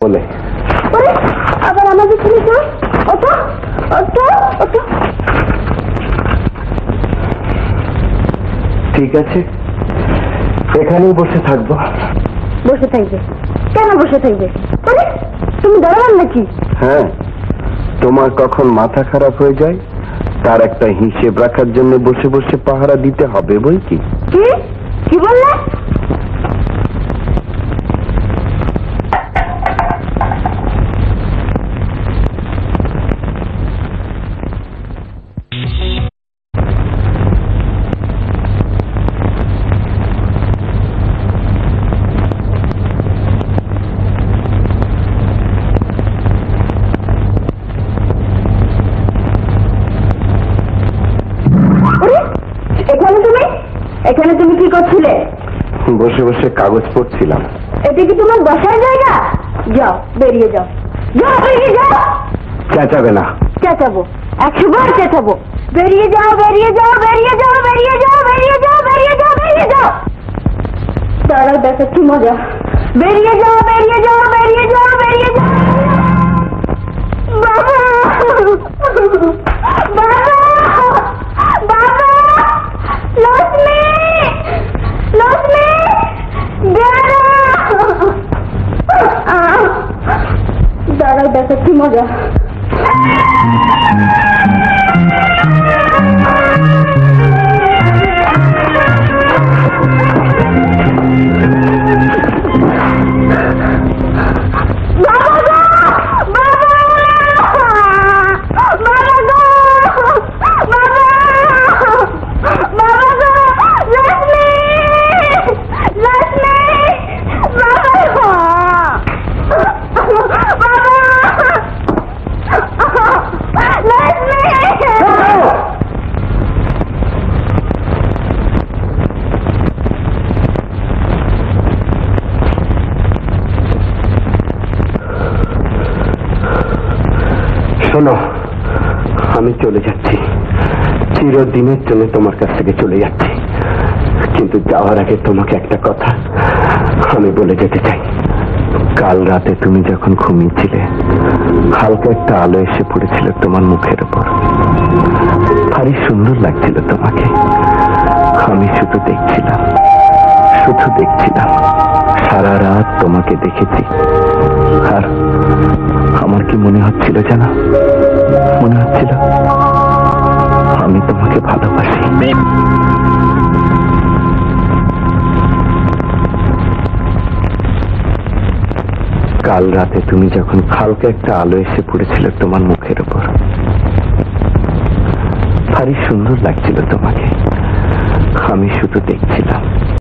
বলে ওরে আবার আমাদের ছেলে তো ওঠো ওঠো ওঠো। ঠিক আছে, এখানেই বসে থাকবো। বসে থাকবে? কেন বসে থাকবে? ওরে তুমি দাঁড়ান নাকি? হ্যাঁ, তোমার কখন মাথা খারাপ হয়ে যায় তার একটা হিসেব রাখার জন্য বসে বসে পাহারা দিতে হবে বই কি। কি কি বললে? এখানে তুমি কি করছিলে? বসে বসে কাগজ পড়ছিলাম। এটা কি তোমার বসার জায়গা? যাও বেরিয়ে যাও, যাও বেরিয়ে যাও। চেঁচাবে না। চেঁচাবো, 100 বার চেঁচাবো। বেরিয়ে যাও বেরিয়ে যাও বেরিয়ে যাও বেরিয়ে যাও বেরিয়ে যাও বেরিয়ে যাও বেরিয়ে যাও। দাঁড়াও দেখাচ্ছি মজা। বেরিয়ে যাও বেরিয়ে যাও বেরিয়ে যাও বেরিয়ে যাও। বাবা বাবা বাবা, লক্ষ্মী লক্ষ্মী দাঁড়াও দেখাচ্ছি মজা। শোনো, আমি চলে যাচ্ছি, চিরদিনের জন্য তোমার কাছ থেকে চলে যাচ্ছি। কিন্তু যাওয়ার আগে তোমাকে একটা কথা আমি বলে যেতে চাই। কাল রাতে তুমি যখন ঘুমিয়েছিলে, হালকা একটা আলো এসে পড়েছিল তোমার মুখের উপর। ভারী সুন্দর লাগছিল তোমাকে। আমি শুধু দেখছিলাম, শুধু দেখছিলাম। সারা রাত তোমাকে দেখেছি। আর আমার কি মনে হচ্ছিল জানো? মনে হচ্ছিল আমি তোমাকে ভালোবাসি। কাল রাতে তুমি যখন হালকা একটা আলো এসে পড়েছিল তোমার মুখের উপর, ভারী সুন্দর লাগছিল তোমাকে। আমি শুধু দেখছিলাম।